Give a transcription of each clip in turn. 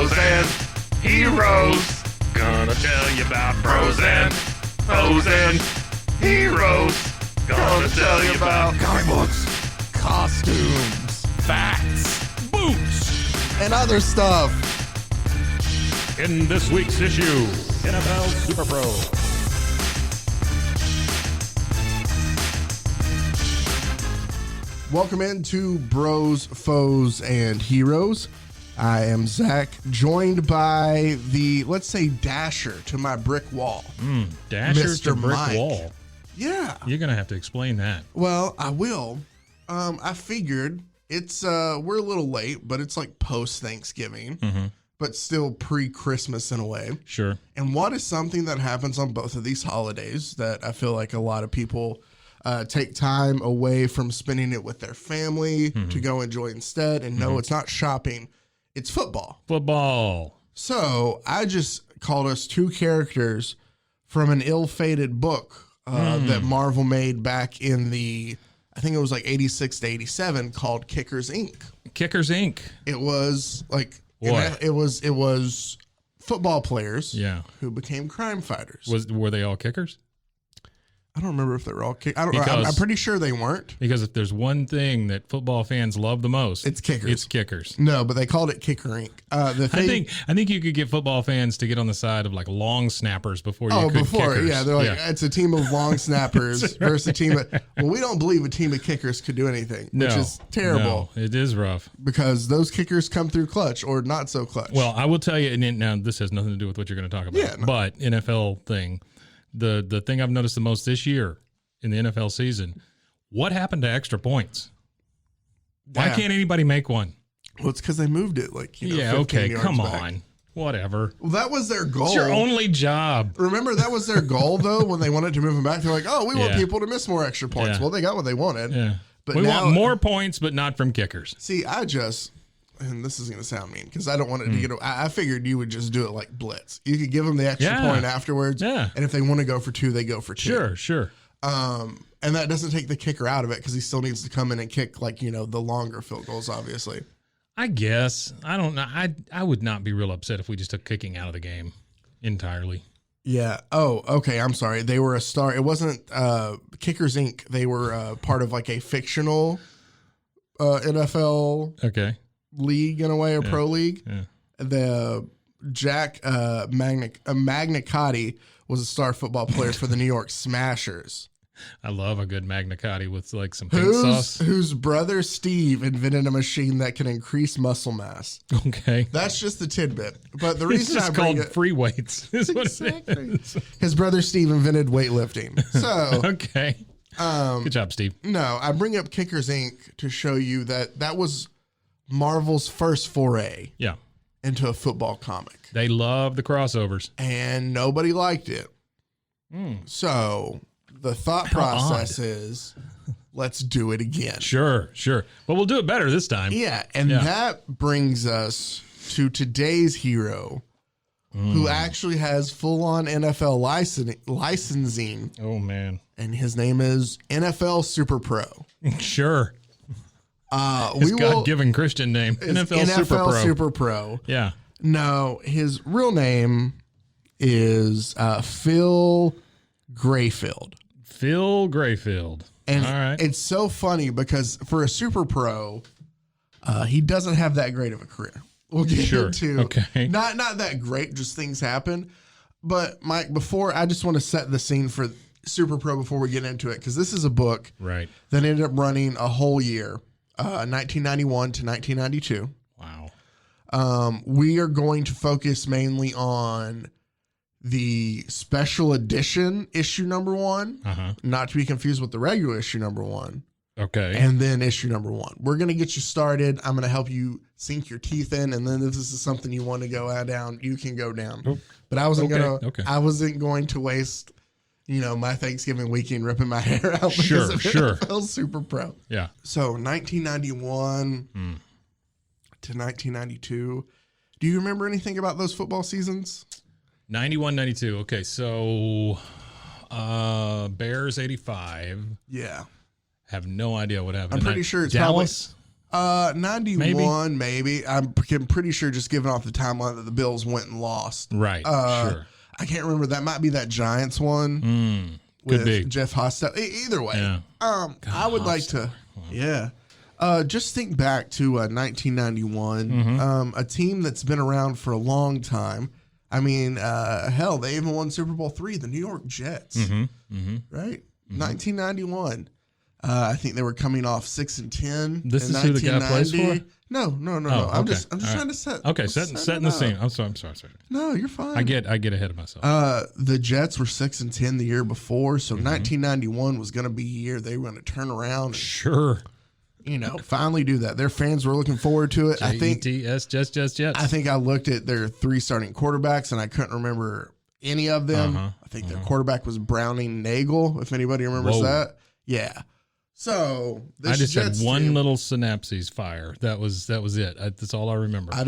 Pros and heroes. Gonna tell you about pros and heroes. Gonna tell you about comic books, costumes, Facts. Boots. and other stuff. In this week's issue, NFL Superpro. Welcome into Bros, Foes, and Heroes. I am Zach, joined by the, let's say, dasher to my brick wall. Dasher Mr. to brick Mike. wall. Yeah. You're going to have to explain that. Well, I will. I figured it's, we're a little late, but it's like post-Thanksgiving, but still pre-Christmas in a way. Sure. And what is something that happens on both of these holidays that I feel like a lot of people take time away from spending it with their family to go enjoy instead? And no, it's not shopping. It's football. Football. So I just called us two characters from an ill-fated book that Marvel made back in the, I think it was like 86 to 87, called Kickers Inc. Kickers Inc. It was like, What? it was football players Yeah. who became crime fighters. Were they all kickers? I don't remember if they were all I don't. Because- I'm pretty sure they weren't. Because if there's one thing that football fans love the most, It's kickers. It's kickers. No, but they called it Kicker Inc. The thing, I think you could get football fans to get on the side of like long snappers before you could kickers. yeah, they're like, it's a team of long snappers versus a team of, well, we don't believe a team of kickers could do anything, which is terrible No, it is rough. because those kickers come through clutch or not so clutch. Well, I will tell you, and now this has nothing to do with what you're going to talk about, Yeah, no. but NFL thing, the thing I've noticed the most this year in the NFL season, what happened to extra points? Why Yeah. can't anybody make one? Well, it's because they moved it like, 15 Okay, yards come back. on. Whatever. Well, that was their goal. It's your only job. Remember, that was their goal, though, when they wanted to move them back. They're like, oh, we want Yeah. people to miss more extra points. Yeah. Well, they got what they wanted. Yeah. But we now, want more points, but not from kickers. See, and this is going to sound mean because I don't want it to get, I figured you would just do it like blitz. You could give them the extra Yeah. point afterwards. Yeah. And if they want to go for two, they go for two. Sure. And that doesn't take the kicker out of it because he still needs to come in and kick, like, the longer field goals, obviously. I guess. I don't know. I would not be real upset if we just took kicking out of the game entirely. Yeah. Oh, okay. I'm sorry. They were a star. It wasn't Kickers Inc. They were part of like a fictional NFL Okay. league in a way, or pro league. Yeah. The Jack Magnicotti was a star football player for the New York Smashers. I love a good Magna Cotti with like some pink sauce. Whose brother Steve invented a machine that can increase muscle mass. Okay. That's just the tidbit. But the It's reason just I bring called it, free weights. Is what it exactly. is. His brother Steve invented weightlifting. So Okay. Good job, Steve. no, I bring up Kickers Inc. to show you that was Marvel's first foray Yeah. into a football comic, They love the crossovers. and nobody liked it. So the thought process is, let's do it again. Sure. But we'll do it better this time. Yeah, and that brings us to today's hero, who actually has full-on NFL licensing, Oh, man. and his name is NFL Superpro. Sure. His His God-given Christian name. NFL Superpro. Yeah. No, his real name is Phil Grayfield. Phil Grayfield. And All right. it's so funny because for a super pro, he doesn't have that great of a career. We'll get into Okay. not that great, just things happen. But Mike, before I just want to set the scene for Super Pro before we get into it, because this is a book Right. that ended up running a whole year, 1991 to 1992. Wow. We are going to focus mainly on the special edition issue number 1, not to be confused with the regular issue number 1, Okay. and then issue number 1. We're going to get you started. I'm going to help you sink your teeth in, and then if this is something you want to go down, you can go down. But I wasn't I wasn't going to waste, my Thanksgiving weekend ripping my hair out because of NFL Super Pro. Yeah. So 1991 to 1992. Do you remember anything about those football seasons? 91, 92. Okay, so Bears 85. Yeah. Have no idea what happened. I'm pretty sure it's Dallas. 91 maybe. I'm pretty sure, just giving off the timeline, that the Bills went and lost. Right. Sure. I can't remember. That might be that Giants one. Could be Jeff Hostetler. Either way. Yeah. I would like to. Yeah. Just think back to 1991. A team that's been around for a long time. I mean, hell, they even won Super Bowl III, the New York Jets. Right? 1991. I think they were coming off 6-10. This is who the guy plays for? No. Oh, I'm okay. just trying to set. Okay, setting the scene. I'm sorry. No, you're fine. I get ahead of myself. The Jets were 6-10 the year before, so 1991 was going to be a year they were going to turn around. Sure. Finally do that. Their fans were looking forward to it. Jets. I think I looked at their 3 starting quarterbacks and I couldn't remember any of them. I think their quarterback was Browning Nagel, if anybody remembers that. Yeah. So I just Jets had one team, little synapses fire. That was it. That's all I remember. I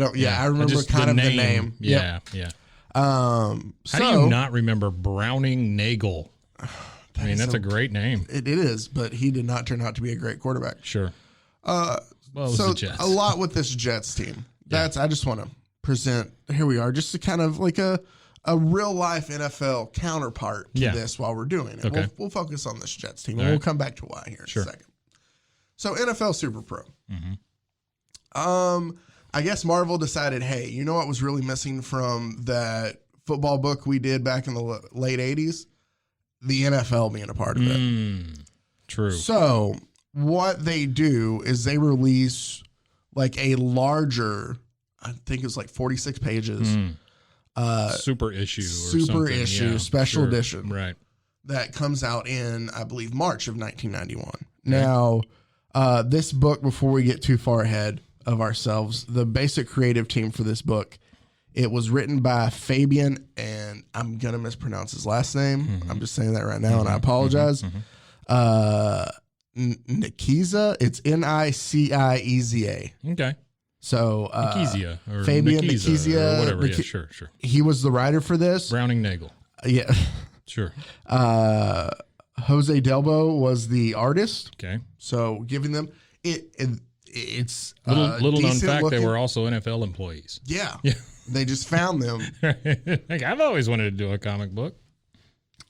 remember kind of the name. Yeah. How do you not remember Browning Nagel? I mean, that's a great name. It is, but he did not turn out to be a great quarterback. Sure. Well, it was the Jets. A lot with this Jets team. I just want to present. Here we are, just to kind of like a real life NFL counterpart to this while we're doing it. Okay. We'll focus on this Jets team, and we'll come back to why here in a second. So NFL Superpro. I guess Marvel decided, hey, you know what was really missing from that football book we did back in the late 80s? The NFL being a part of it. True. So what they do is they release like a larger, I think it's like 46 pages. Super issue. Special edition. Right. That comes out in, I believe, March of 1991. Okay. Now, this book, before we get too far ahead of ourselves, the basic creative team for this book, it was written by Fabian, and I'm going to mispronounce his last name. I'm just saying that right now, and I apologize. Nikiza. It's Nicieza. Okay. So Nikiza or Fabian Nikiza or whatever. Yeah, sure. He was the writer for this. Browning Nagel. Yeah. Sure. Jose Delbo was the artist. Okay. So giving them it's little known fact, they were also NFL employees. Yeah. They just found them. Like, I've always wanted to do a comic book.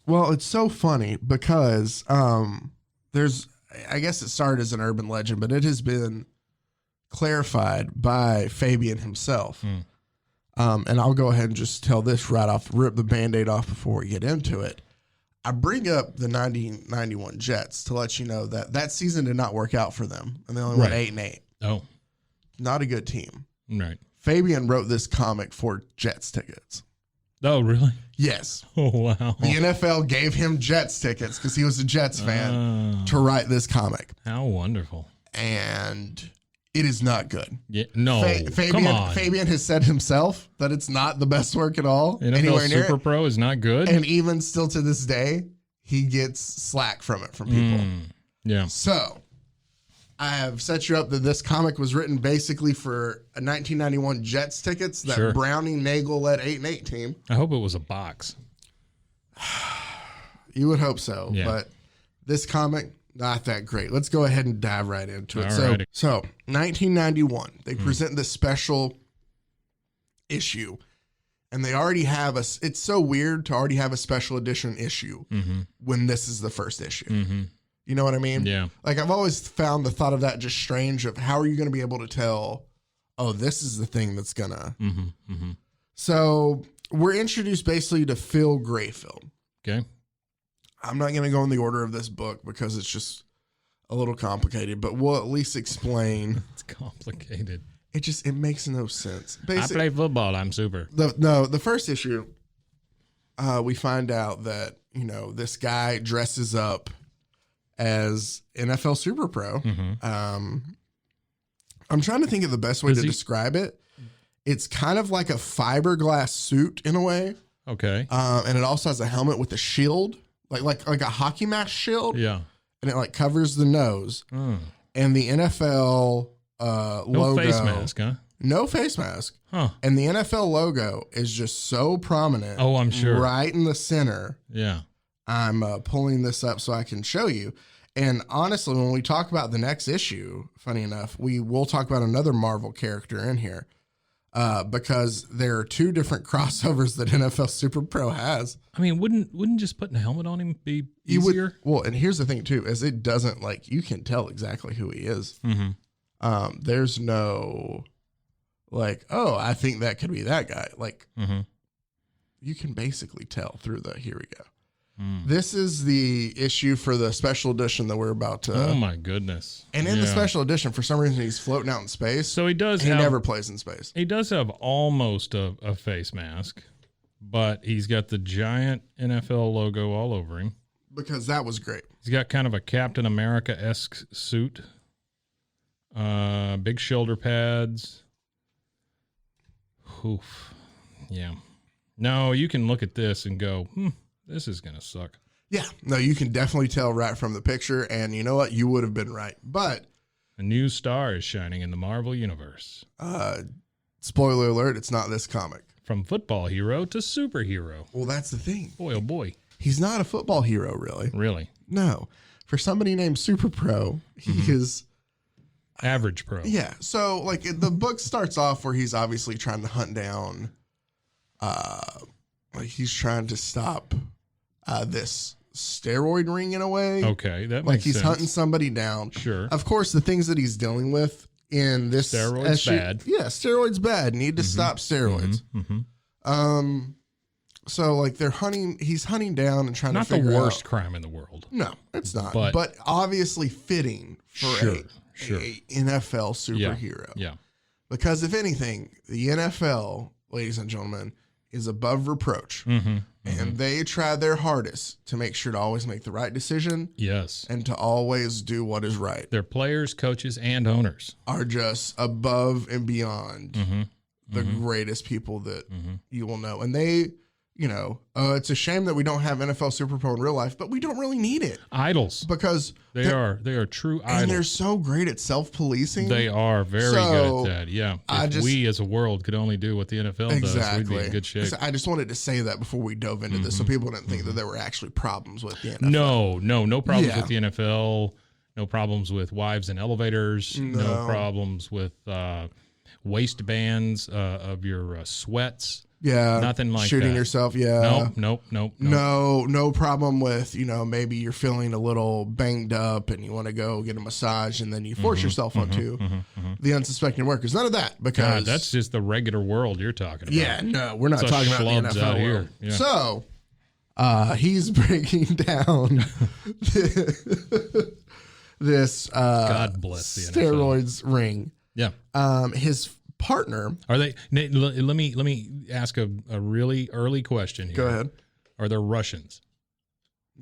Well, it's so funny because there's, I guess it started as an urban legend, but it has been clarified by Fabian himself. And I'll go ahead and just tell this right off, rip the Band-Aid off before we get into it. I bring up the 1991 Jets to let you know that season did not work out for them, and they only went 8-8. Oh. Not a good team. Right. Fabian wrote this comic for Jets tickets. Oh, really? Yes. Oh, wow. The NFL gave him Jets tickets because he was a Jets fan to write this comic. How wonderful. And it is not good. Yeah, no. Come on. Fabian has said himself that it's not the best work at all. NFL Superpro is not good. And even still to this day, he gets slack from it from people. Yeah. So I have set you up that this comic was written basically for a 1991 Jets tickets, that Browning Nagel led 8-8 team. I hope it was a box. You would hope so. Yeah. But this comic, not that great. Let's go ahead and dive right into it. Alrighty. So 1991, they present this special issue. And they already have it's so weird to already have a special edition issue when this is the first issue. You know what I mean? Yeah. Like, I've always found the thought of that just strange, of how are you going to be able to tell, oh, this is the thing that's going to. So we're introduced basically to Phil Grayfield. Okay. I'm not going to go in the order of this book because it's just a little complicated, but we'll at least explain. It's complicated. It makes no sense. I play football. I'm super. The first issue, we find out that, this guy dresses up as NFL Superpro. I'm trying to think of the best way to describe it. It's kind of like a fiberglass suit in a way. Okay. And it also has a helmet with a shield, like a hockey mask shield. Yeah. And it covers the nose. And the NFL logo. No face mask, huh? No face mask. Huh. And the NFL logo is just so prominent. Oh, I'm sure. Right in the center. Yeah. I'm pulling this up so I can show you. And honestly, when we talk about the next issue, funny enough, we will talk about another Marvel character in here because there are 2 different crossovers that NFL Superpro has. I mean, wouldn't just putting a helmet on him be easier? Well, and here's the thing too, is it doesn't like, you can tell exactly who he is. Mm-hmm. There's no like, oh, I think that could be that guy. Like, you can basically tell through the, here we go. This is the issue for the special edition that we're about to. Oh my goodness! And in the special edition, for some reason, he's floating out in space. So he does. He never plays in space. He does have almost a face mask, but he's got the giant NFL logo all over him. Because that was great. He's got kind of a Captain America-esque suit. Big shoulder pads. Oof. Yeah. No, you can look at this and go, this is going to suck. Yeah. No, you can definitely tell right from the picture. And you know what? You would have been right. But a new star is shining in the Marvel Universe. Spoiler alert, it's not this comic. From football hero to superhero. Well, that's the thing. Boy, oh boy. He's not a football hero, really. Really? No. For somebody named Superpro, he is... Average pro. Yeah. So, like, the book starts off where he's obviously trying to hunt down... like, he's trying to stop this steroid ring in a way. Okay, that makes like he's sense. hunting somebody down. Sure. Of course, the things that he's dealing with in this steroids bad. Yeah, steroids bad. Need to stop steroids. So like he's hunting down and trying not to figure out. Not the worst crime in the world. No, it's not. But obviously fitting for a NFL superhero. Yeah. Because if anything, the NFL, ladies and gentlemen, is above reproach. And they try their hardest to make sure to always make the right decision. Yes. And to always do what is right. Their players, coaches, and owners are just above and beyond the greatest people that you will know. And they, you know, it's a shame that we don't have NFL Superpro in real life, but we don't really need it. Idols. Because they are true idols. And they're so great at self-policing. They are very good at that. Yeah. If we as a world could only do what the NFL does, we'd be in good shape. I just wanted to say that before we dove into this so people didn't think that there were actually problems with the NFL. No problems with the NFL. No problems with wives in elevators. No problems with waistbands of your sweats. Yeah. Nothing like shooting that. yourself. Yeah. Nope. No problem with, you know, maybe you're feeling a little banged up and you want to go get a massage and then you force yourself onto the unsuspecting workers. None of that because God, that's just the regular world you're talking about. Yeah, no, we're not talking about the NFL out world. Here. Yeah. So, he's breaking down this God bless the steroids NFL. ring. Yeah. His partner. Are they? Let me ask a really early question here. Go ahead. Are there Russians?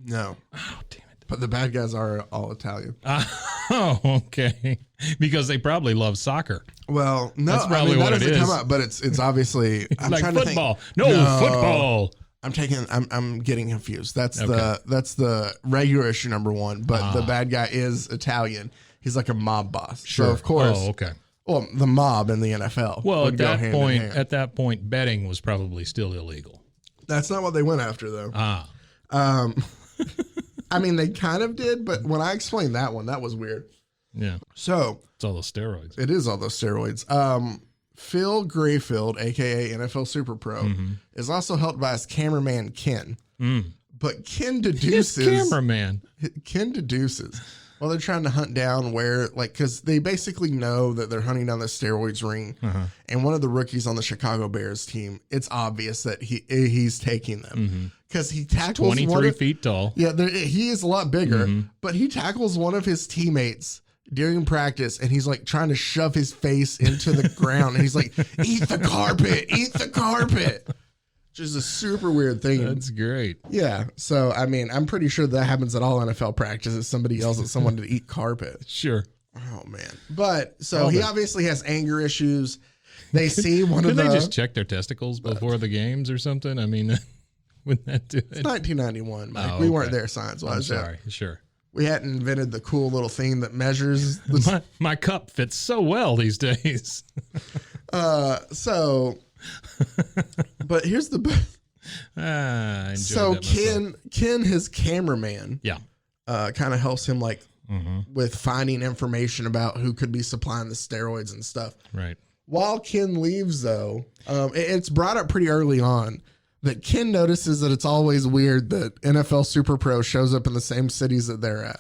No. Oh, damn it! But the bad guys are all Italian. Oh, okay. Because they probably love soccer. Well, no, that's probably what it is. Come up, but it's obviously I'm like trying football. To think. No, football. I'm getting confused. That's the regular issue number 1, but the bad guy is Italian. He's like a mob boss. Sure. So of course. Oh, okay. Well, the mob in the NFL. Well, at that point, betting was probably still illegal. That's not what they went after, though. I mean, they kind of did, but when I explained that one, that was weird. Yeah. So it's all those steroids. It is all those steroids. Phil Grayfield, aka NFL Superpro, is also helped by his cameraman Ken. But Ken deduces. His cameraman. Ken deduces. Well, they're trying to hunt down where, like, because they basically know that they're hunting down the steroids ring. And one of the rookies on the Chicago Bears team, it's obvious that he's taking them. Because he tackles 23 feet tall. Yeah, he is a lot bigger, but he tackles one of his teammates during practice, and he's, like, trying to shove his face into the ground. And he's like, eat the carpet. Which is a super weird thing. That's great. Yeah. So, I mean, I'm pretty sure that happens at all NFL practices. Somebody yells at someone to eat carpet. Sure. Oh, man. But, so he obviously has anger issues. They see one of the... Did they just check their testicles before the games or something? I mean, wouldn't that do it? It's 1991, Mike. We weren't there science-wise. I'm sorry. Sure. We hadn't invented the cool little thing that measures... My cup fits so well these days. But here's the best. I so that Ken, his cameraman, kind of helps him like with finding information about who could be supplying the steroids and stuff. Right. While Ken leaves, though, it's brought up pretty early on that Ken notices that it's always weird that NFL Superpro shows up in the same cities that they're at.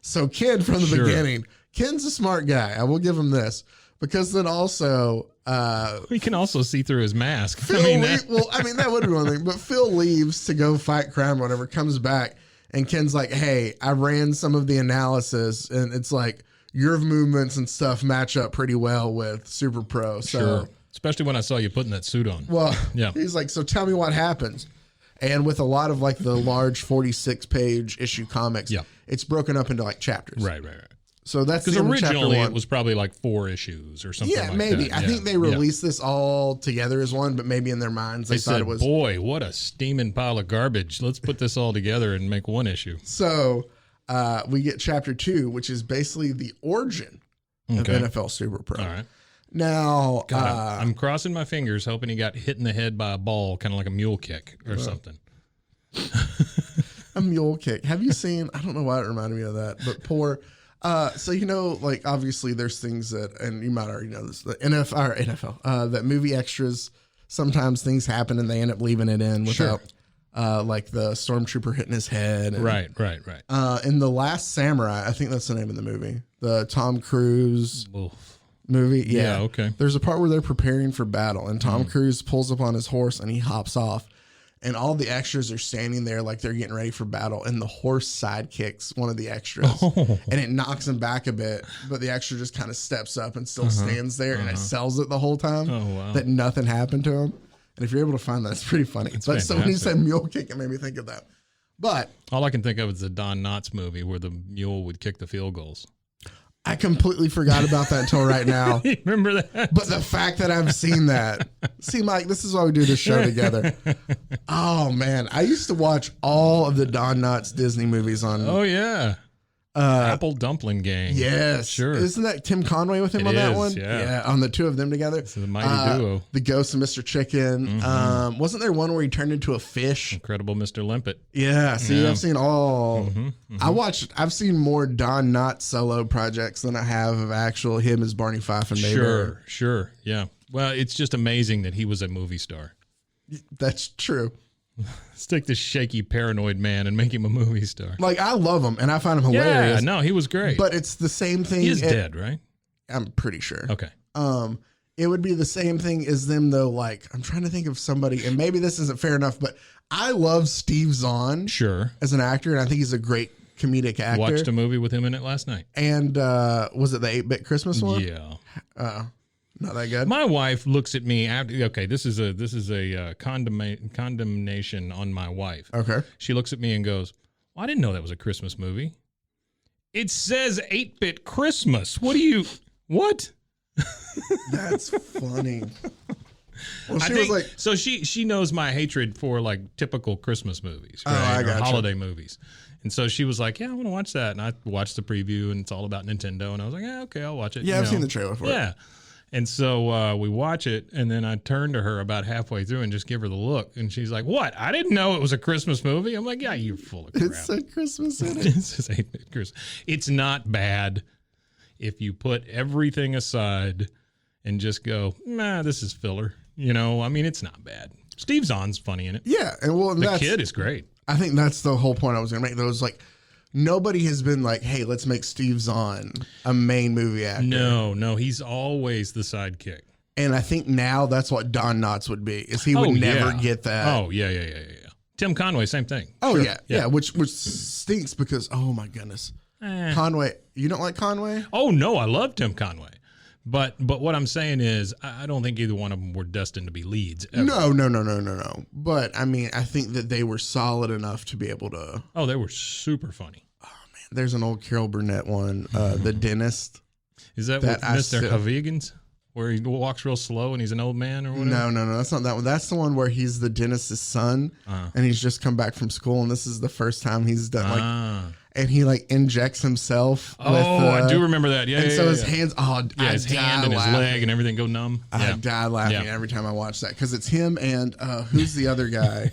So Ken, from the beginning, Ken's a smart guy. I will give him this. Because then also... we can also see through his mask. That would be one thing. But Phil leaves to go fight crime or whatever, comes back, and Ken's like, hey, I ran some of the analysis, and it's like, your movements and stuff match up pretty well with Superpro. So, sure. Especially when I saw you putting that suit on. Well, he's like, so tell me what happens. And with a lot of like the large 46-page issue comics, it's broken up into like chapters. Right. So that's because originally it was probably like 4 issues or something. Yeah, like maybe. That. I think they released this all together as one, but maybe in their minds they thought said, it was. Boy, what a steaming pile of garbage! Let's put this all together and make one issue. So we get chapter 2, which is basically the origin of NFL Superpro. All right. Now, I'm crossing my fingers, hoping he got hit in the head by a ball, kind of like a mule kick or something. A mule kick. Have you seen? I don't know why it reminded me of that, but poor. So, like obviously there's things that, and you might already know this, the NFL, that movie extras, sometimes things happen and they end up leaving it in without, like the stormtrooper hitting his head. And, Right. In The Last Samurai, I think that's the name of the movie, the Tom Cruise movie. Yeah. Okay. There's a part where they're preparing for battle and Tom Cruise pulls up on his horse and he hops off. And all the extras are standing there like they're getting ready for battle. And the horse sidekicks one of the extras. And it knocks him back a bit. But the extra just kind of steps up and still stands there. And it sells it the whole time that nothing happened to him. And if you're able to find that, it's pretty funny. But so when you said mule kick, it made me think of that. But all I can think of is the Don Knotts movie where the mule would kick the field goals. I completely forgot about that until right now. Remember that? But the fact that I've seen that. See, Mike, this is why we do this show together. Oh, man. I used to watch all of the Don Knotts Disney movies on... Oh, yeah. Apple Dumpling Gang. Yes. Sure. Isn't that Tim Conway with him on that one? Yeah. On the two of them together. It's a mighty duo. The Ghost of Mr. Chicken. Wasn't there one where he turned into a fish? Incredible Mr. Limpet. Yeah. See, I've seen all. I've seen more Don Knotts solo projects than I have of actual him as Barney Fife and Mayberry. Sure. Yeah. Well, it's just amazing that he was a movie star. That's true. Let's take this shaky, paranoid man and make him a movie star. Like, I love him, and I find him hilarious. Yeah, no, he was great. But it's the same thing. He's dead, right? I'm pretty sure. Okay. It would be the same thing as them, though. Like, I'm trying to think of somebody, and maybe this isn't fair enough, but I love Steve Zahn. Sure. As an actor, and I think he's a great comedic actor. Watched a movie with him in it last night. And was it the 8-Bit Christmas one? Yeah. Not that good. My wife looks at me after. Okay, this is a condemnation on my wife. Okay. She looks at me and goes, well, "I didn't know that was a Christmas movie. It says 8-Bit Christmas. What?" That's funny. Well, I think, so she knows my hatred for like typical Christmas movies, right? I gotcha. Holiday movies. And so she was like, "Yeah, I want to watch that." And I watched the preview, and it's all about Nintendo. And I was like, "Yeah, okay, I'll watch it." Yeah, I've seen the trailer for it. Yeah. And so we watch it, and then I turn to her about halfway through and just give her the look. And she's like, "What? I didn't know it was a Christmas movie." I'm like, "Yeah, you're full of crap." It said Christmas in it. It says 8-Bit Christmas. It's not bad if you put everything aside and just go, "Nah, this is filler." I mean, it's not bad. Steve Zahn's funny in it. Yeah, and the kid is great. I think that's the whole point I was going to make. There was like, nobody has been like, "Hey, let's make Steve Zahn a main movie actor." No, he's always the sidekick. And I think now that's what Don Knotts would be, is he would never get that. Oh, yeah. Tim Conway, same thing. Oh, sure. Yeah, which stinks because, oh my goodness. Conway, you don't like Conway? Oh, no, I love Tim Conway. But what I'm saying is, I don't think either one of them were destined to be leads. Ever. No. But I mean, I think that they were solid enough to be able to. Oh, they were super funny. Oh man, there's an old Carol Burnett one, The Dentist. Is that with Mr. Havigans, where he walks real slow and he's an old man or whatever? No, that's not that one. That's the one where he's the dentist's son, and he's just come back from school, and this is the first time he's done and he like injects himself. I do remember that. Yeah. And so his hands, his hand and his leg and everything go numb. I die laughing every time I watch that because it's him and who's the other guy?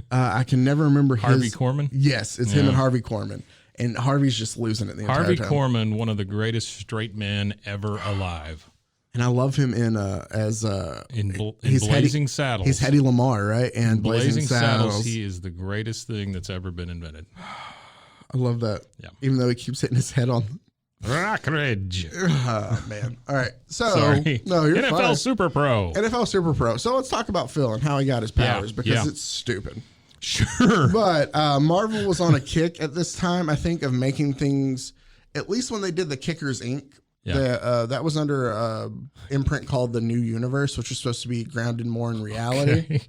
I can never remember Harvey Korman. Yes, it's him and Harvey Korman. And Harvey's just losing it the entire Harvey time. Korman, one of the greatest straight men ever alive. And I love him in Blazing Saddles. He's Hedy Lamar, right? And Blazing Saddles. He is the greatest thing that's ever been invented. I love that. Yeah. Even though he keeps hitting his head on Rockridge. Oh, man. All right. So, Sorry. No, you're NFL fine. Superpro. NFL Superpro. So let's talk about Phil and how he got his powers because it's stupid. Sure. But Marvel was on a kick at this time, I think, of making things, at least when they did the Kickers Inc., that was under an imprint called The New Universe, which was supposed to be grounded more in reality. Okay.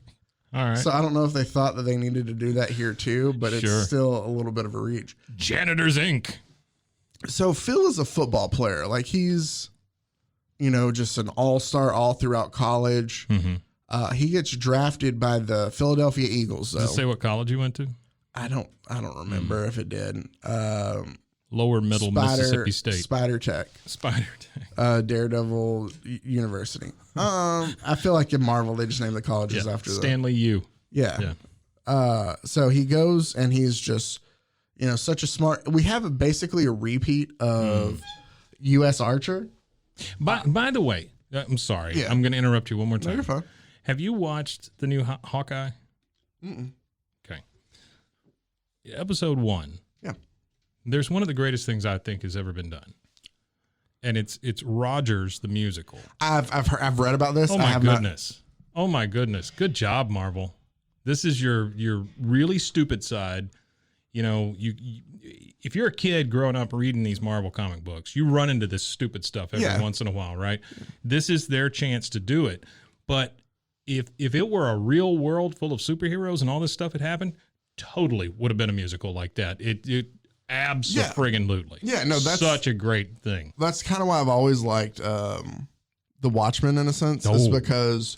All right. So I don't know if they thought that they needed to do that here too, but it's still a little bit of a reach. Janitors Inc. So Phil is a football player. Like he's, just an all-star all throughout college. Mm-hmm. He gets drafted by the Philadelphia Eagles. Though. Does it say what college you went to? I don't remember if it did. Lower Middle Mississippi State. Spider Tech. Daredevil University. I feel like in Marvel they just name the colleges after them. Stanley U. Yeah. So he goes and he's just, such a smart. We have basically a repeat of U.S. Archer. By the way, I'm sorry. Yeah. I'm going to interrupt you one more time. No, you're fine. Have you watched the new Hawkeye? Mm-mm. Okay. Episode 1. Yeah. There's one of the greatest things I think has ever been done. And it's Rogers the musical. I've read about this. Oh my goodness. Oh my goodness. Good job, Marvel. This is your really stupid side. You if you're a kid growing up reading these Marvel comic books, you run into this stupid stuff every once in a while, right? This is their chance to do it. But if it were a real world full of superheroes and all this stuff had happened, totally would have been a musical like that. It absolutely. Yeah, no, that's such a great thing. That's kind of why I've always liked The Watchmen in a sense, is because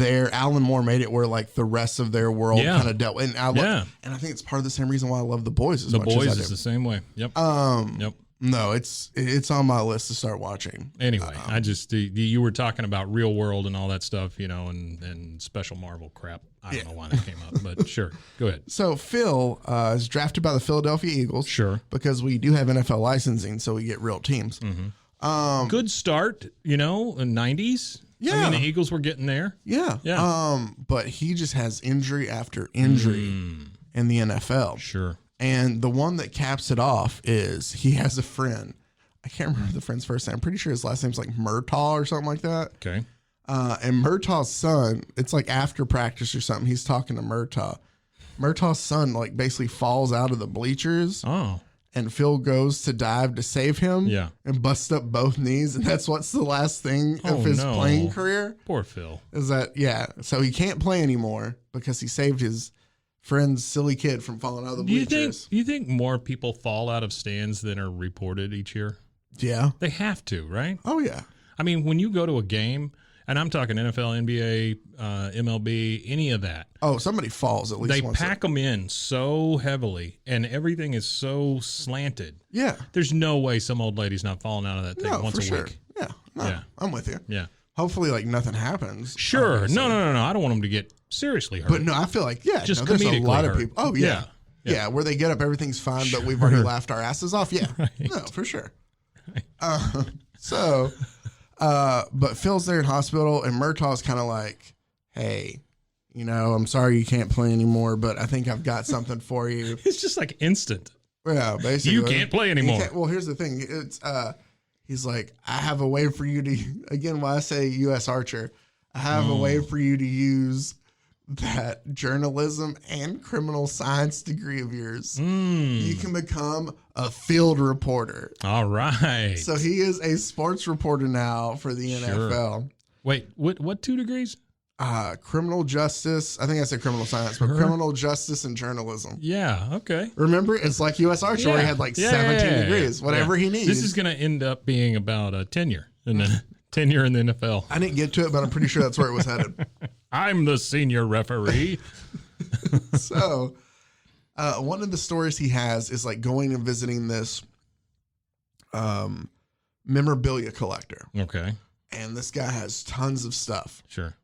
Alan Moore made it where like the rest of their world kind of dealt, and I think it's part of the same reason why I love The Boys as much as I do. The Boys is the same way. Yep. Yep. No, it's on my list to start watching. Anyway, I just you were talking about real world and all that stuff, and special Marvel crap. I don't know why that came up, but sure, go ahead. So Phil is drafted by the Philadelphia Eagles, because we do have NFL licensing, so we get real teams. Mm-hmm. Good start, in the 90s. Yeah, I mean, the Eagles were getting there. Yeah. But he just has injury after injury in the NFL. Sure. And the one that caps it off is he has a friend. I can't remember the friend's first name. I'm pretty sure his last name's like Murtaugh or something like that. Okay. And Murtaugh's son, it's like after practice or something, he's talking to Murtaugh. Murtaugh's son like basically falls out of the bleachers. Oh. And Phil goes to dive to save him. Yeah. And busts up both knees. And that's what's the last thing of his playing career. Poor Phil. Is that, so he can't play anymore because he saved his friend's silly kid from falling out of the bleachers. Do you think more people fall out of stands than are reported each year? Yeah. They have to, right? Oh, yeah. I mean, when you go to a game, and I'm talking NFL, NBA, MLB, any of that. Oh, somebody falls at least once. They pack them in so heavily, and everything is so slanted. Yeah. There's no way some old lady's not falling out of that thing once a week. Yeah. No, I'm with you. Yeah. Hopefully, like, nothing happens. Sure. No. I don't want them to get seriously hurt. But no, I feel like, just there's a lot hurt. of people. Oh, yeah. Yeah, where they get up, everything's fine, but we've already laughed our asses off. Yeah. Right. No, for sure. But Phil's there in hospital, and Murtaugh's kind of like, hey, I'm sorry you can't play anymore, but I think I've got something for you. It's just like instant. Yeah, basically. You can't play anymore. Well, here's the thing. It's he's like, I have a way for you to, again, when I say U.S. Archer, I have a way for you to use that journalism and criminal science degree of yours. You can become a field reporter. All right. So he is a sports reporter now for the NFL. Wait, what 2 degrees? Criminal justice. I think I said criminal science, but criminal justice and journalism. Yeah. Okay. Remember, it's like U.S. Archer where he had like 17 degrees, whatever he needs. This is going to end up being about a tenure in the tenure in the NFL. I didn't get to it, but I'm pretty sure that's where it was headed. I'm the senior referee. So, one of the stories he has is like going and visiting this memorabilia collector. Okay. And this guy has tons of stuff. Sure.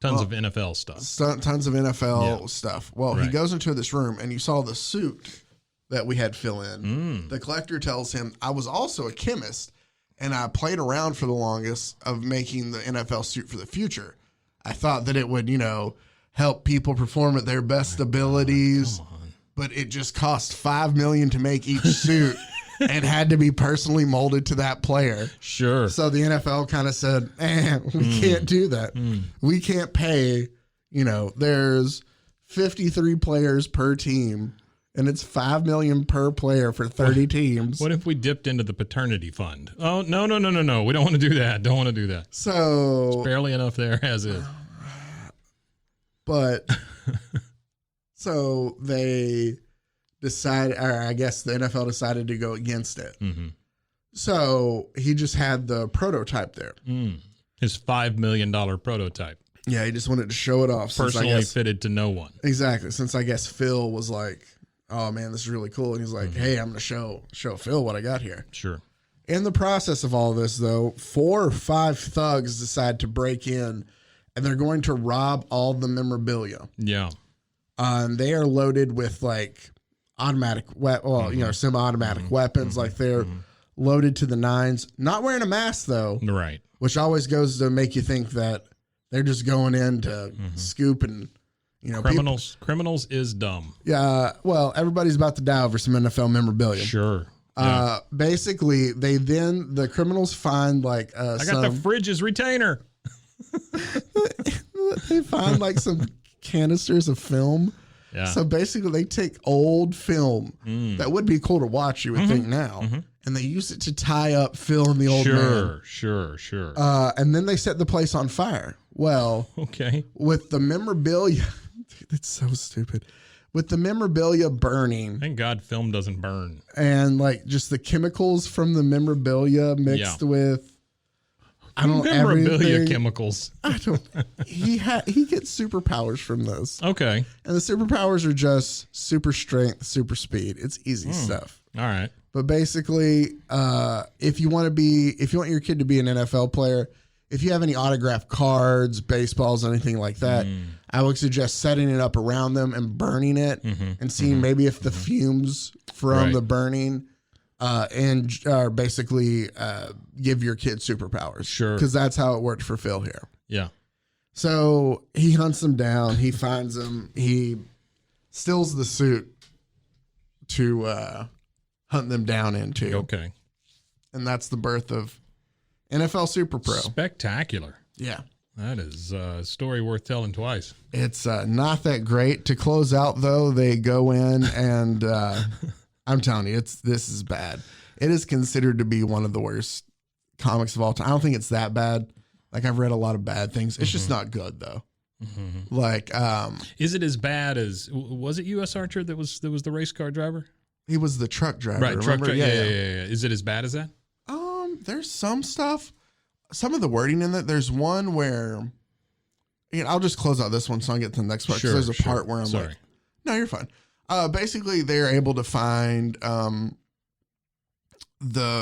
Tons of NFL stuff. Tons of NFL stuff. Well, he goes into this room and you saw the suit that we had fill in. The collector tells him, I was also a chemist, and I played around for the longest of making the NFL suit for the future. I thought that it would, help people perform at their best abilities, but it just cost $5 million to make each suit and had to be personally molded to that player. Sure. So the NFL kind of said, we can't do that. We can't pay, there's 53 players per team, and it's $5 million per player for 30 teams. What if we dipped into the paternity fund? Oh, no. We don't want to do that. Don't want to do that. So it's barely enough there as is. But so they decided, or I guess the NFL decided to go against it. So he just had the prototype there. His $5 million prototype. Yeah, he just wanted to show it off. Personally fitted to no one. Exactly. Since I guess Phil was like, oh man, this is really cool. And he's like, hey, I'm going to show Phil what I got here. Sure. In the process of all this, though, 4 or 5 thugs decide to break in, and they're going to rob all the memorabilia. Yeah. They are loaded with like automatic, semi-automatic weapons. Like they're loaded to the nines. Not wearing a mask though. Right. Which always goes to make you think that they're just going in to scoop and, Criminals is dumb. Yeah. Well, everybody's about to die over some NFL memorabilia. Sure. Yeah. Basically, the criminals find like I got the fridge's retainer. They find like some canisters of film. Yeah. So basically, they take old film that would be cool to watch, you would think now, and they use it to tie up Phil and the old man. Sure. And then they set the place on fire. Well, okay. With the memorabilia, it's so stupid. With the memorabilia burning. Thank God film doesn't burn. And like just the chemicals from the memorabilia mixed with memorabilia everything. Chemicals. He gets superpowers from this. Okay. And the superpowers are just super strength, super speed. It's easy stuff. All right. But basically, if you want your kid to be an NFL player, if you have any autographed cards, baseballs, anything like that, I would suggest setting it up around them and burning it and seeing maybe if the fumes from the burning basically give your kid superpowers. Sure. Because that's how it worked for Phil here. Yeah. So he hunts them down. He finds them. He steals the suit to hunt them down into. Okay. And that's the birth of NFL Superpro. Spectacular. Yeah. That is a story worth telling twice. It's not that great. To close out, though, they go in and I'm telling you, this is bad. It is considered to be one of the worst comics of all time. I don't think it's that bad. Like, I've read a lot of bad things. It's just not good, though. Like, is it as bad as, was it U.S. Archer that was the race car driver? He was the truck driver. Right, truck driver. Yeah. Is it as bad as that? There's some stuff, some of the wording in it. There's one where, I'll just close out this one so I get to the next part. Sure, there's a part where I'm like, no, you're fine. Basically, they're able to find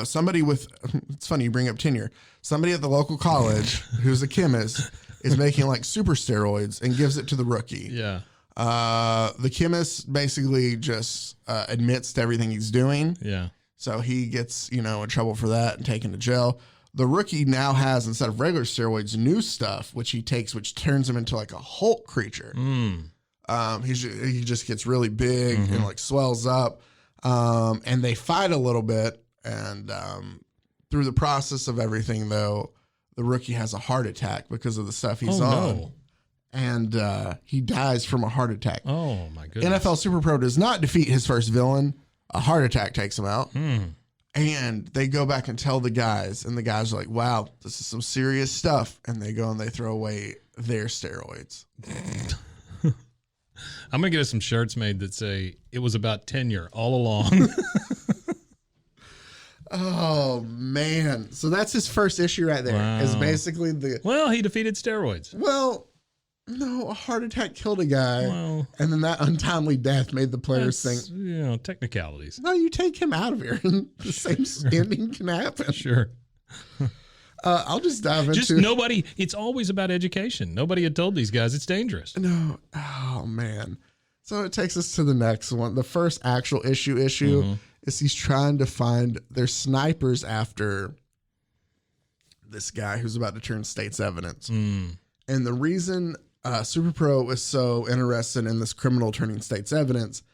somebody with, it's funny you bring up tenure, somebody at the local college who's a chemist is making like super steroids and gives it to the rookie. Yeah. The chemist basically just admits to everything he's doing. Yeah. So he gets, in trouble for that and taken to jail. The rookie now has, instead of regular steroids, new stuff, which he takes, which turns him into like a Hulk creature. He just gets really big and like swells up. And they fight a little bit. And through the process of everything, though, the rookie has a heart attack because of the stuff he's on. No. And he dies from a heart attack. Oh, my goodness. NFL Superpro does not defeat his first villain. A heart attack takes him out. And they go back and tell the guys. And the guys are like, wow, this is some serious stuff. And they go and they throw away their steroids. I'm going to get us some shirts made that say, it was about tenure all along. Oh, man. So that's his first issue right there. Wow. Is basically Well, he defeated steroids. Well, no, a heart attack killed a guy. Well, and then that untimely death made the players think. Technicalities. No, you take him out of here and the same ending can happen. Sure. I'll just dive into it's always about education. Nobody had told these guys it's dangerous. No. Oh, man. So it takes us to the next one. The first actual issue is he's trying to find their snipers after this guy who's about to turn state's evidence. And the reason Superpro is so interested in this criminal turning state's evidence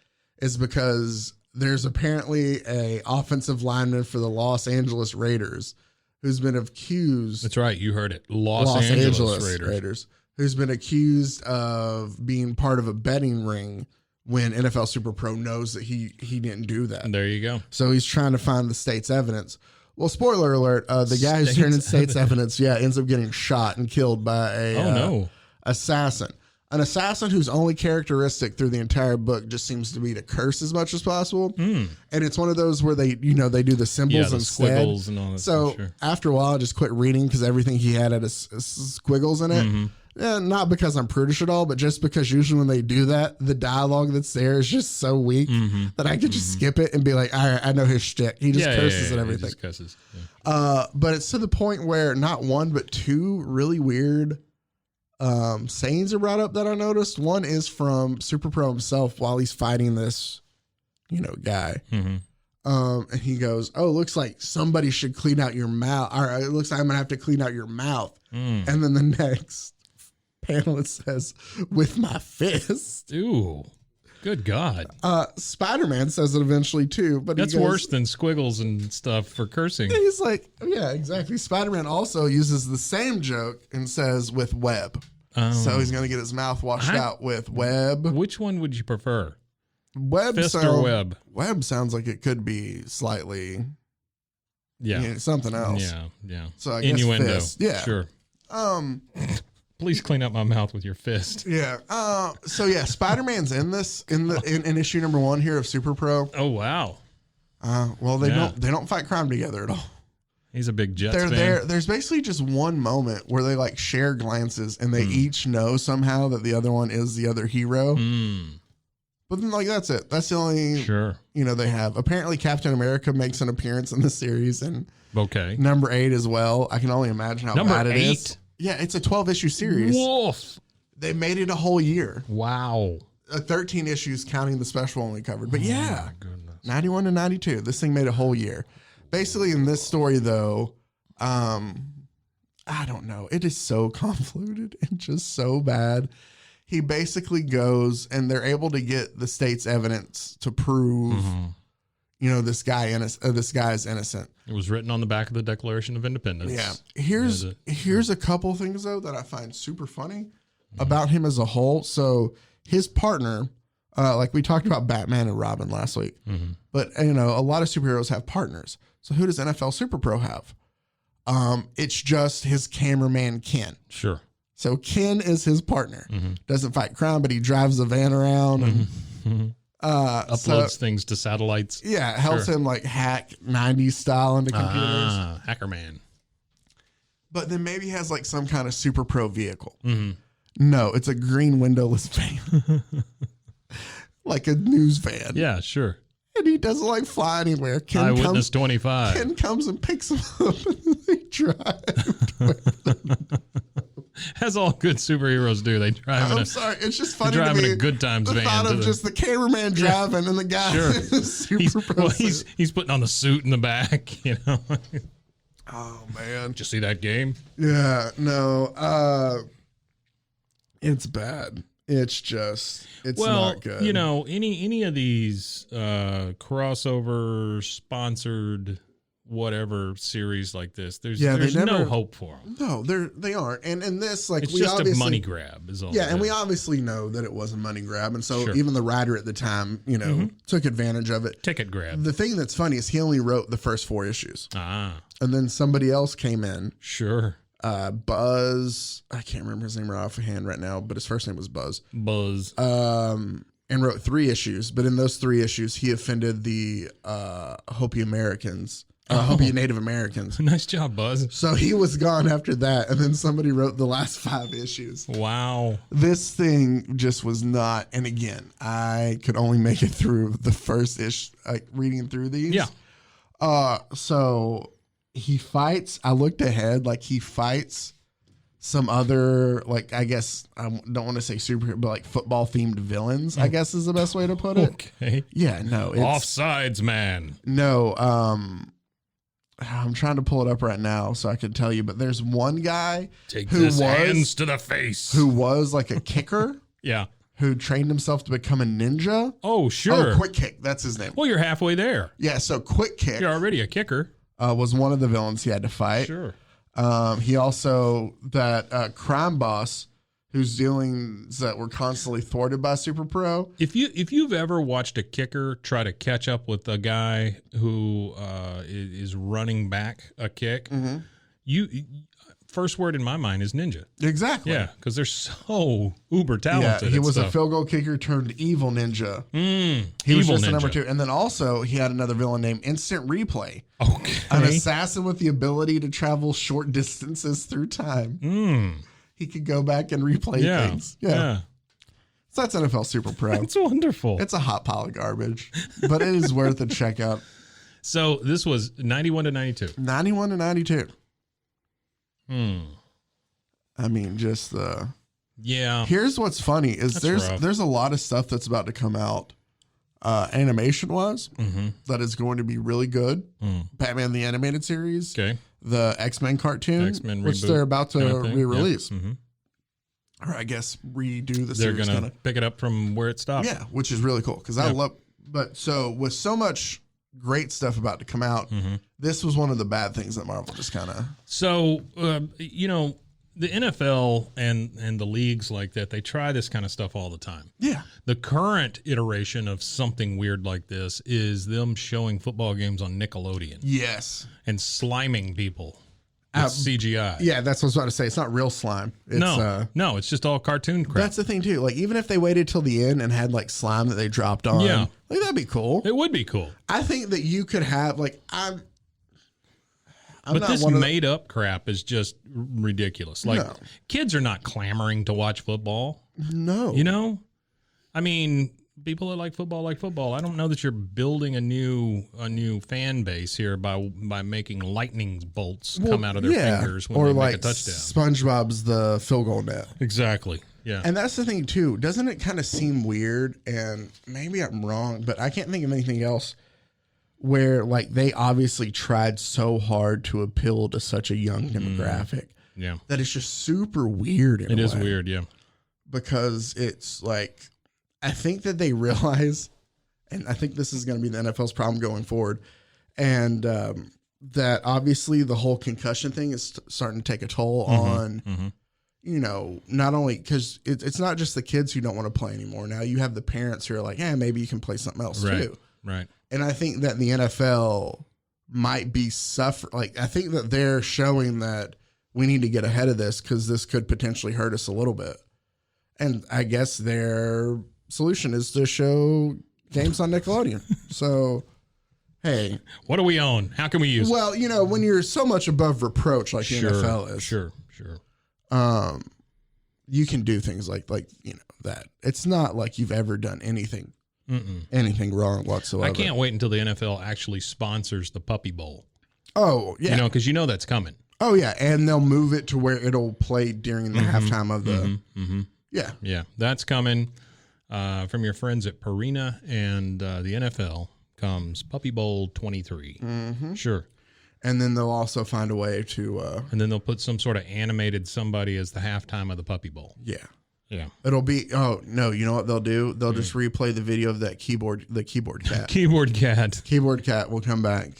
is because there's apparently a offensive lineman for the Los Angeles Raiders who's been accused. That's right. You heard it. Los Angeles Raiders. Who's been accused of being part of a betting ring when NFL Superpro knows that he didn't do that. And there you go. So he's trying to find the state's evidence. Well, spoiler alert, the guy who's turning state's evidence, ends up getting shot and killed by a assassin. An assassin whose only characteristic through the entire book just seems to be to curse as much as possible. And it's one of those where they do the symbols and squiggles and all that. So after a while, I just quit reading because everything he had squiggles in it. Yeah, not because I'm prudish at all, but just because usually when they do that, the dialogue that's there is just so weak that I could just skip it and be like, all right, I know his shtick. He just curses and everything. He just curses. Yeah. But it's to the point where not one, but two really weird sayings are brought up that I noticed. One is from Superpro himself while he's fighting this, guy. And he goes, "Oh, looks like somebody should clean out your mouth. Or it looks like I'm gonna have to clean out your mouth." And then the next panel it says, "With my fist." Ooh, good God. Spider-Man says it eventually too, but that's worse than squiggles and stuff for cursing. He's like, yeah, exactly. Spider-Man also uses the same joke and says with web. So he's gonna get his mouth washed out with web. Which one would you prefer? Web fist or web? Web sounds like it could be slightly something else. Yeah. So I guess innuendo. Fist. Yeah. Sure. Please clean up my mouth with your fist. Yeah. So Spider-Man's in this in issue number 1 here of Superpro. Oh wow. Well, they don't fight crime together at all. He's a big Jets fan. There's basically just one moment where they like share glances and they each know somehow that the other one is the other hero. But then that's it. That's the only they have. Apparently Captain America makes an appearance in the series and number 8 as well. I can only imagine how bad it is. Yeah, it's a 12-issue series. Wolf. They made it a whole year. Wow. 13 issues counting the special one we covered. But my goodness. 91 to 92. This thing made a whole year. Basically, in this story, though, I don't know. It is so convoluted and just so bad. He basically goes, and they're able to get the state's evidence to prove, this guy's innocent. It was written on the back of the Declaration of Independence. Yeah. Here's a couple things though that I find super funny about him as a whole. So his partner, like we talked about Batman and Robin last week, but a lot of superheroes have partners. So who does NFL Superpro have? It's just his cameraman Ken. Sure. So Ken is his partner. Doesn't fight crime, but he drives the van around and uploads things to satellites. Yeah, helps him like hack 90s style into computers. Hacker man. But then maybe has like some kind of Superpro vehicle. No, it's a green windowless van. Like a news van. Yeah, sure. And he doesn't like fly anywhere. Eyewitness 25. Ken comes and picks him up and they drive. As all good superheroes do, they drive. It's just funny to me. Driving a good times van. Thought of just the cameraman driving and the guy. He's putting on the suit in the back. Oh man! Did you see that game? Yeah, no. It's bad. It's not good. Any of these crossover sponsored whatever series like this, there's no hope for them. No, they aren't. And in this, like, it's just a money grab, is all. Yeah, and we obviously know that it was a money grab, and so even the writer at the time, took advantage of it. Ticket grab. The thing that's funny is he only wrote the first 4 issues. And then somebody else came in. Sure. Buzz, I can't remember his name right offhand right now, but his first name was Buzz. And wrote 3 issues, but in those 3 issues, he offended the Hopi Americans. Hopi Native Americans. Nice job, Buzz. So he was gone after that, and then somebody wrote the last 5 issues. Wow. This thing just was not, and again, I could only make it through the first reading through these. Yeah. So he fights, I looked ahead, like he fights some other, like, I guess I don't want to say superhero, but like football themed villains, I guess is the best way to put it. Okay. Yeah, no. Offsides, man. No. I'm trying to pull it up right now so I can tell you, but there's one guy hands to the face. Who was like a kicker. Yeah. Who trained himself to become a ninja. Oh, sure. Oh, Quick Kick. That's his name. Well, you're halfway there. Yeah, so Quick Kick. You're already a kicker. Was one of the villains he had to fight. Sure. He also, that crime boss whose dealings that were constantly thwarted by Superpro. If you've ever watched a kicker try to catch up with a guy who is running back a kick, first word in my mind is ninja. Exactly. Yeah, because they're so uber talented. Yeah, he was a field goal kicker turned evil ninja. He was just a number 2. And then also he had another villain named Instant Replay. Okay. An assassin with the ability to travel short distances through time. He could go back and replay things. Yeah. So that's NFL Super Pro. It's wonderful. It's a hot pile of garbage, but it is worth a check out. So this was 91 to 92. 91 to 92. I mean, just the Here's what's funny is there's a lot of stuff that's about to come out, animation wise, that is going to be really good. Batman the Animated Series, the X-Men cartoon, which they're about to re-release, or I guess redo the series. They're gonna pick it up from where it stopped. Yeah, which is really cool because I love. But so with so much great stuff about to come out, this was one of the bad things that Marvel just kind of. So the NFL and the leagues like that, they try this kind of stuff all the time. Yeah. The current iteration of something weird like this is them showing football games on Nickelodeon. Yes. And sliming people with CGI. Yeah, that's what I was about to say. It's not real slime. It's, no, it's just all cartoon crap. That's the thing too. Like even if they waited till the end and had like slime that they dropped on, like that'd be cool. It would be cool. I think that you could have like but this made up crap is just ridiculous. Like kids are not clamoring to watch football. No. You know? I mean, people that like football. I don't know that you're building a new fan base here by making lightning bolts come out of their fingers when they make a touchdown. SpongeBob's the field goal net. Exactly. Yeah. And that's the thing too. Doesn't it kind of seem weird, and maybe I'm wrong, but I can't think of anything else where like they obviously tried so hard to appeal to such a young demographic. Yeah. That it's just super weird. It is weird, yeah. Because it's like, I think that they realize, and I think this is going to be the NFL's problem going forward, and that obviously the whole concussion thing is starting to take a toll on, you know, not only because it's not just the kids who don't want to play anymore. Now you have the parents who are like, yeah, maybe you can play something else too. Right. And I think that the NFL might be like, I think that they're showing that we need to get ahead of this because this could potentially hurt us a little bit. And I guess their solution is to show games on Nickelodeon. So, hey. What do we own? How can we use it? Well, you know, when you're so much above reproach like the NFL is. Sure. You can do things like, you know, that. It's not like you've ever done anything wrong whatsoever. I can't wait until the NFL actually sponsors the Puppy Bowl. Oh, yeah. You know, because you know that's coming. Oh, yeah. And they'll move it to where it'll play during the halftime of the... Yeah, that's coming from your friends at Purina and the NFL comes Puppy Bowl 23. Sure. And then they'll also find a way to... and then they'll put some sort of animated somebody as the halftime of the Puppy Bowl. Yeah. Yeah. It'll be, oh, no, you know what they'll do? They'll just replay the video of that keyboard cat. Keyboard cat will come back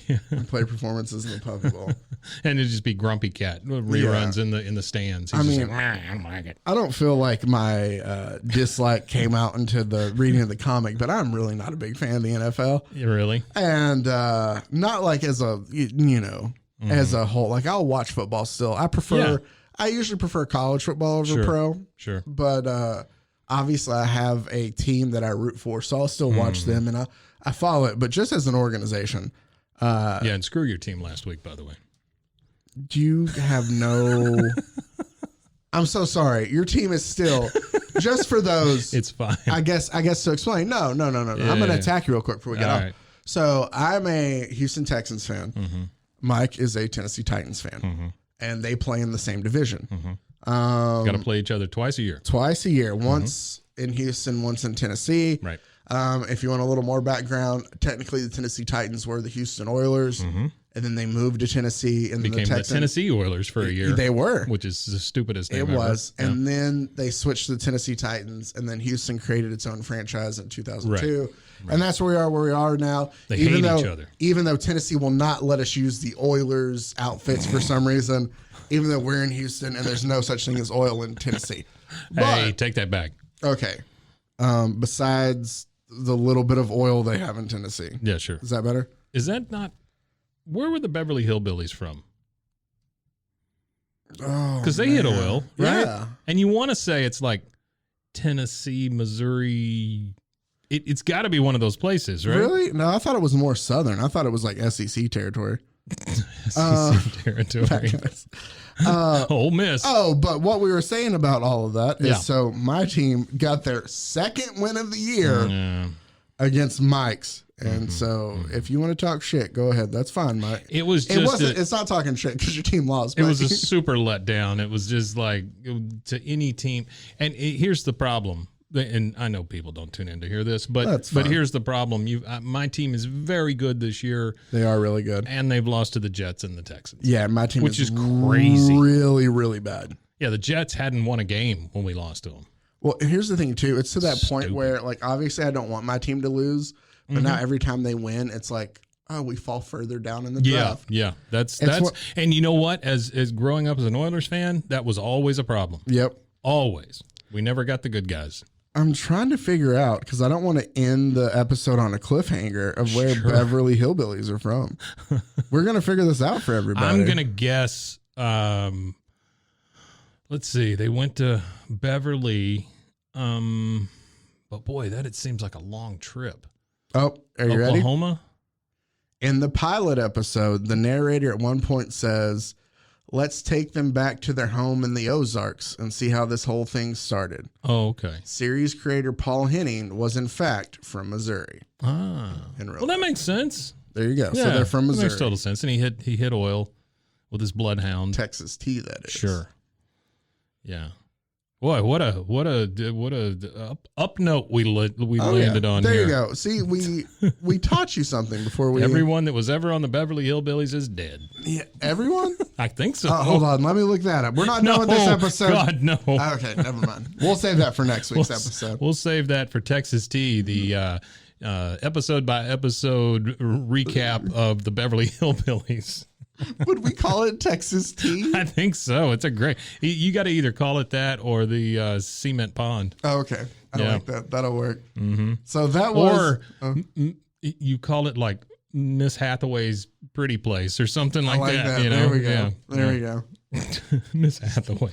and play performances in the Puppy Bowl. And it'd just be Grumpy Cat reruns in the stands. He's just like, I don't like it. I don't feel like my dislike came out into the reading of the comic, but I'm really not a big fan of the NFL. Really? And not like as a, you know, as a whole. Like I'll watch football still. I usually prefer college football over pro. Sure. But obviously I have a team that I root for, so I'll still watch them and I follow it. But just as an organization. And screw your team last week, by the way. Do you have no... I'm so sorry. Your team is still... just for those... It's fine. I guess to explain. No. Yeah, I'm going to attack you real quick before we get off. Right. So I'm a Houston Texans fan. Mike is a Tennessee Titans fan. and they play in the same division. Got to play each other twice a year. Once in Houston, once in Tennessee. Right. If you want a little more background, technically the Tennessee Titans were the Houston Oilers, and then they moved to Tennessee and became the Tennessee Oilers for a year. They were, which is the stupidest name it was. ever. And then they switched to the Tennessee Titans, and then Houston created its own franchise in 2002. Right. And that's where we are now. They hate each other. Even though Tennessee will not let us use the Oilers outfits for some reason, even though we're in Houston and there's no such thing as oil in Tennessee. Hey, take that back. Okay. Besides the little bit of oil they have in Tennessee. Yeah, sure. Is that better? Is that not? Where were the Beverly Hillbillies from? Oh, because they hit oil, right? Yeah. And you want to say it's like Tennessee, Missouri. It's got to be one of those places, right? Really? No, I thought it was more southern. I thought it was like SEC territory. SEC territory. Ole Miss. Oh, but what we were saying about all of that is so my team got their second win of the year against Mike's. And so if you want to talk shit, go ahead. That's fine, Mike. It was just it's not talking shit because your team lost. It was a super letdown. It was just like to any team. And here's the problem. And I know people don't tune in to hear this, but here's the problem. My team is very good this year. They are really good, and they've lost to the Jets and the Texans. Yeah, my team which is crazy, really, really bad. Yeah, the Jets hadn't won a game when we lost to them. Well, and here's the thing too. It's to that point where, like, obviously, I don't want my team to lose, but now every time they win, it's like, oh, we fall further down in the draft. Yeah, that's and you know what? As growing up as an Oilers fan, that was always a problem. Yep, always. We never got the good guys. I'm trying to figure out because I don't want to end the episode on a cliffhanger of where Beverly Hillbillies are from. We're going to figure this out for everybody. I'm going to guess. Let's see. They went to Beverly. But boy, it seems like a long trip. Oh, are you ready? Oklahoma? In the pilot episode, the narrator at one point says, "Let's take them back to their home in the Ozarks and see how this whole thing started." Oh, okay. Series creator Paul Henning was, in fact, from Missouri. Well, that makes sense. There you go. Yeah, so they're from Missouri. That makes total sense. And he hit oil with his bloodhound. Texas tea, that is. Sure. Yeah. Boy, what a up note we landed on. There here. you go. See, we taught you something before we. Everyone that was ever on the Beverly Hillbillies is dead. Yeah, everyone? I think so. Hold on, let me look that up. We're not done with this episode. God, no. Okay, never mind. We'll save that for next week's episode. We'll save that for Texas Tea, the episode by episode recap of the Beverly Hillbillies. Would we call it Texas Tea? I think so. It's a great. You got to either call it that or the cement pond. Oh, okay. I like that. That'll work. Mm-hmm. So that was. Or you call it like Miss Hathaway's pretty place or something like that. You know? There we go. There we go. Miss Hathaway.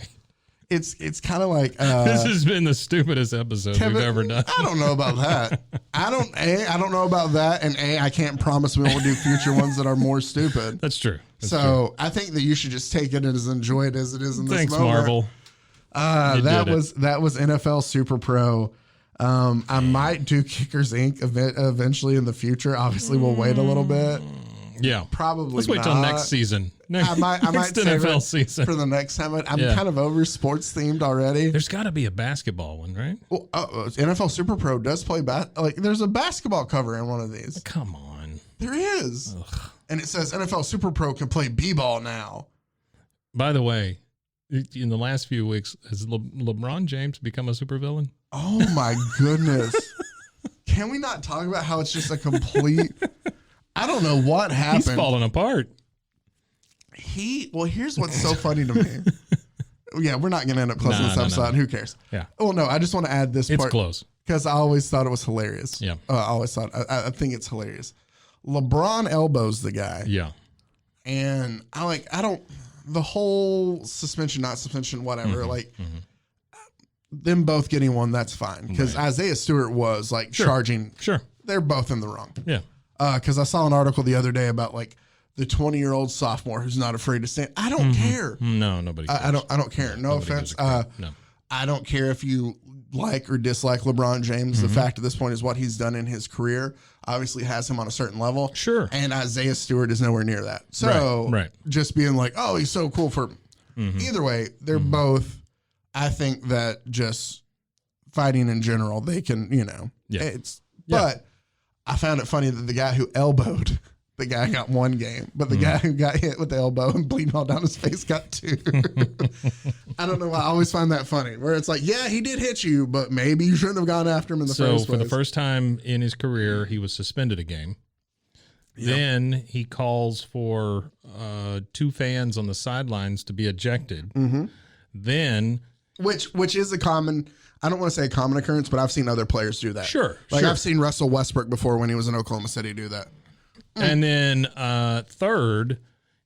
It's kind of like this has been the stupidest episode we've ever done. I don't know about that. I don't know about that, and I can't promise we won't do future ones that are more stupid. That's true. So I think that you should just take it and as enjoy it as it is in this moment. Thanks, Marvel. That was NFL Superpro. I might do Kickers Inc. eventually in the future. Obviously, we'll wait a little bit. Yeah, probably. Let's wait till next season. I might save NFL season for the next time. I'm kind of over sports themed already. There's got to be a basketball one, right? Well, NFL Superpro does play there's a basketball cover in one of these. Come on, there is, and it says NFL Superpro can play b-ball now. By the way, in the last few weeks, has LeBron James become a supervillain? Oh my goodness! Can we not talk about how it's just a complete? I don't know what happened. He's falling apart. Here's what's so funny to me. Yeah, we're not going to end up closing this episode. No. Who cares? Yeah. Oh, no, I just want to add this part. It's close. Because I always thought it was hilarious. Yeah. I think it's hilarious. LeBron elbows the guy. Yeah. And the whole suspension, not suspension, whatever, them both getting one, that's fine. Because Isaiah Stewart was charging. Sure. They're both in the wrong. Yeah. Because I saw an article the other day about the 20-year-old sophomore who's not afraid to stand. I don't care. No, nobody cares. I don't care. No offense. No. I don't care if you like or dislike LeBron James. The fact at this point is what he's done in his career obviously has him on a certain level. Sure. And Isaiah Stewart is nowhere near that. So just being like, oh, he's so cool for either way, they're both, I think that just fighting in general, they can, but I found it funny that the guy who elbowed the guy got 1 game, but the guy who got hit with the elbow and bleeding all down his face got 2. I don't know why. I always find that funny where it's like, yeah, he did hit you, but maybe you shouldn't have gone after him in the first place. So for the first time in his career, he was suspended a game. Yep. Then he calls for 2 fans on the sidelines to be ejected. Then, which is a common, I don't want to say a common occurrence, but I've seen other players do that. Sure. I've seen Russell Westbrook before when he was in Oklahoma City do that. And then third,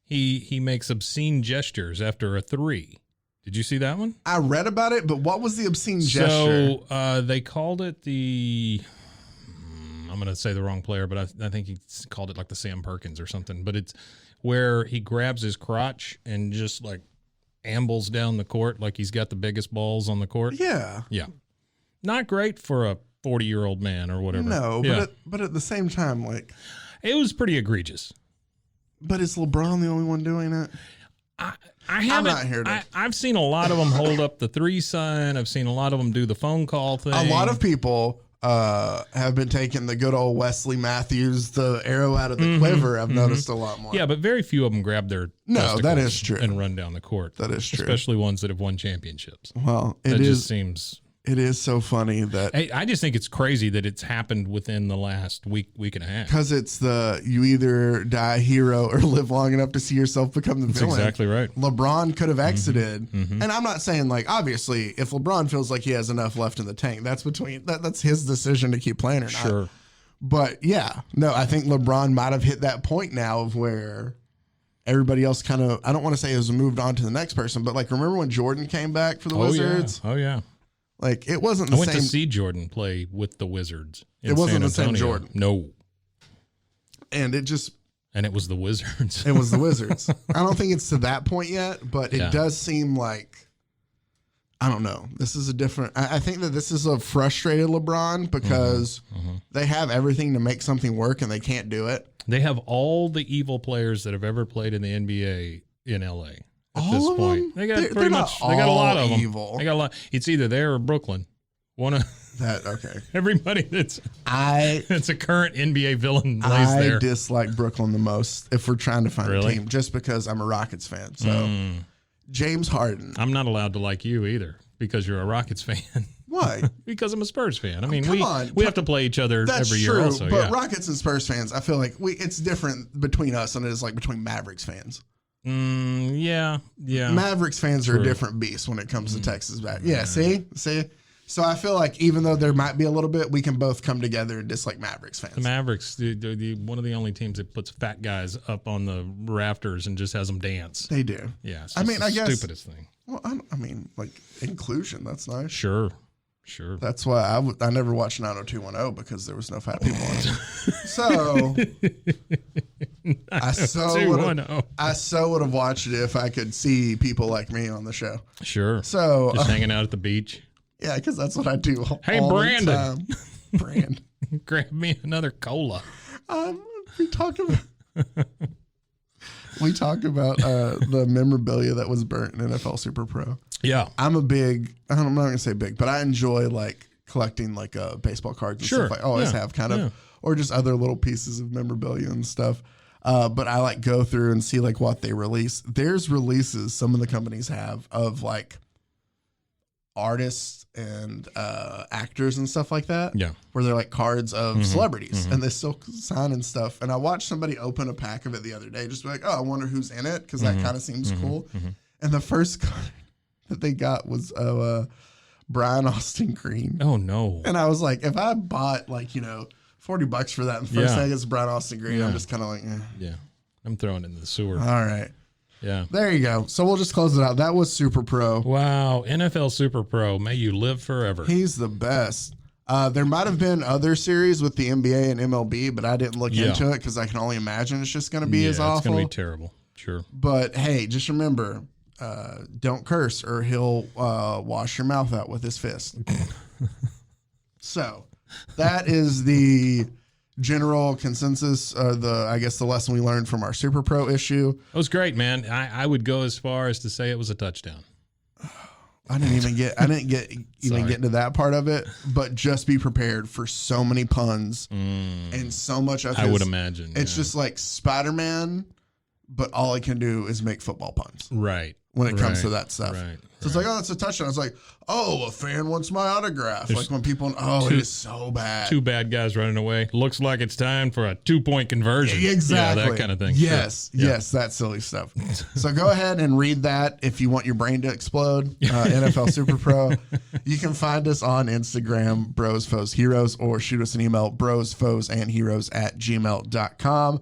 he makes obscene gestures after a 3. Did you see that one? I read about it, but what was the obscene gesture? So they called it I'm going to say the wrong player, but I think he called it like the Sam Perkins or something. But it's where he grabs his crotch and just like ambles down the court like he's got the biggest balls on the court. Yeah. Yeah. Not great for a 40-year-old man or whatever. No, but at the same time, like... It was pretty egregious. But is LeBron the only one doing it? I'm not here to... I've seen a lot of them hold up the 3 sign. I've seen a lot of them do the phone call thing. A lot of people have been taking the good old Wesley Matthews, the arrow out of the quiver. I've noticed a lot more. Yeah, but very few of them grab their that is true, and run down the court. That is true. Especially ones that have won championships. Well, it is so funny that I just think it's crazy that it's happened within the last week and a half. Because it's you either die a hero or live long enough to see yourself become the villain. That's exactly right. LeBron could have exited, and I'm not saying like obviously if LeBron feels like he has enough left in the tank, that's that's his decision to keep playing or not. Sure. But yeah, no, I think LeBron might have hit that point now of where everybody else kind of, I don't want to say has moved on to the next person, but like remember when Jordan came back for the Wizards? Yeah. Oh yeah. Like it wasn't the same. I went to see Jordan play with the Wizards. It wasn't the same Jordan. No. And it was the Wizards. It was the Wizards. I don't think it's to that point yet, but it does seem like, I don't know. This is a different, I think that this is a frustrated LeBron because they have everything to make something work and they can't do it. They have all the evil players that have ever played in the NBA in LA. At this point, they got pretty much. They got a lot of them. Evil. They got a lot. It's either there or Brooklyn. One of that. Okay. Everybody that's a current NBA villain lays there. I dislike Brooklyn the most if we're trying to find a team, just because I'm a Rockets fan. So James Harden. I'm not allowed to like you either because you're a Rockets fan. Why? Because I'm a Spurs fan. I mean, we have to play each other every year. Also, but Rockets and Spurs fans, I feel like it's different between us than it is like between Mavericks fans. Yeah. Mavericks fans are a different beast when it comes to Texas back. Yeah, see? So I feel like even though there might be a little bit, we can both come together and dislike Mavericks fans. The Mavericks, they're one of the only teams that puts fat guys up on the rafters and just has them dance. They do. Yeah, it's just the stupidest thing. Well, I mean, like inclusion, that's nice. Sure. That's why I never watched 90210 because there was no fat people on it. So I so would have watched it if I could see people like me on the show. Sure. So just hanging out at the beach. Yeah, because that's what I do. Hey, all Brandon. the time. Brandon, grab me another cola. We talk about the memorabilia that was burnt in NFL Superpro. Yeah, I'm not gonna say big, but I enjoy like collecting like baseball cards and stuff. I always have kind of, or just other little pieces of memorabilia and stuff. But I like go through and see like what they release. There's releases some of the companies have of like artists and actors and stuff like that. Yeah, where they're like cards of celebrities and they still sign and stuff. And I watched somebody open a pack of it the other day, just be like, oh, I wonder who's in it because that kind of seems cool. And the first card that they got was Brian Austin Green. Oh no! And I was like, if I bought like $40 for that, and the first thing is Brian Austin Green, I'm just kind of like, yeah, I'm throwing it in the sewer. All right. Yeah. There you go. So we'll just close it out. That was Superpro. Wow. NFL Superpro. May you live forever. He's the best. There might have been other series with the NBA and MLB, but I didn't look into it because I can only imagine it's just going to be as awful. It's going to be terrible. Sure. But hey, just remember, don't curse or he'll wash your mouth out with his fist. So that is the general consensus, I guess the lesson we learned from our Superpro issue. It was great, man. I would go as far as to say it was a touchdown. I didn't get into that part of it, but just be prepared for so many puns and so much of I would imagine. It's just like Spider-Man, but all he can do is make football puns. Right. When it comes to that stuff. Right. So it's like, oh, that's a touchdown. It's like, oh, a fan wants my autograph. Like when people, it is so bad. Two bad guys running away. Looks like it's time for a 2-point conversion. Exactly. Yeah, that kind of thing. Yes. Sure. Yes. That silly stuff. So go ahead and read that if you want your brain to explode. NFL Superpro. You can find us on Instagram, Bros, Foes, Heroes, or shoot us an email, brosfoesandheroes@gmail.com.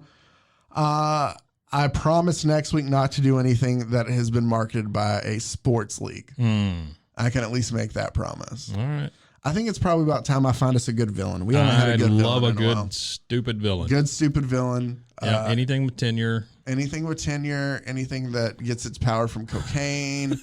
I promise next week not to do anything that has been marketed by a sports league. I can at least make that promise. All right. I think it's probably about time I find us a good villain. We haven't had a good villain. I love a good stupid villain. Good stupid villain. Yeah, anything with tenure. Anything with tenure. Anything that gets its power from cocaine.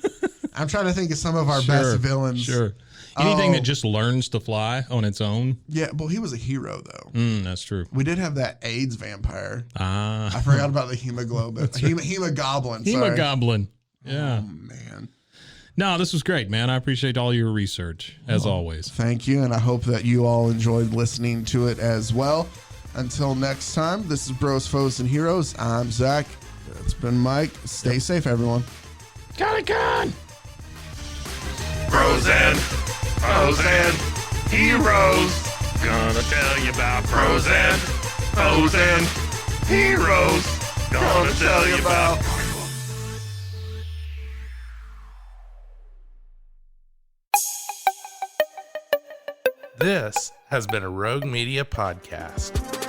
I'm trying to think of some of our best villains. Sure. Anything that just learns to fly on its own. Yeah, well, he was a hero, though. That's true. We did have that AIDS vampire. I forgot about the hemoglobin. Hemogoblin. Hemogoblin. Yeah. Oh, man. No, this was great, man. I appreciate all your research, as always. Thank you, and I hope that you all enjoyed listening to it as well. Until next time, this is Bros, Foes, and Heroes. I'm Zach. It's been Mike. Stay safe, everyone. Got it, gun! Bros and Foes and Heroes. Gonna tell you about Bros and Foes and Heroes. Gonna tell you about. This has been a Rogue Media podcast.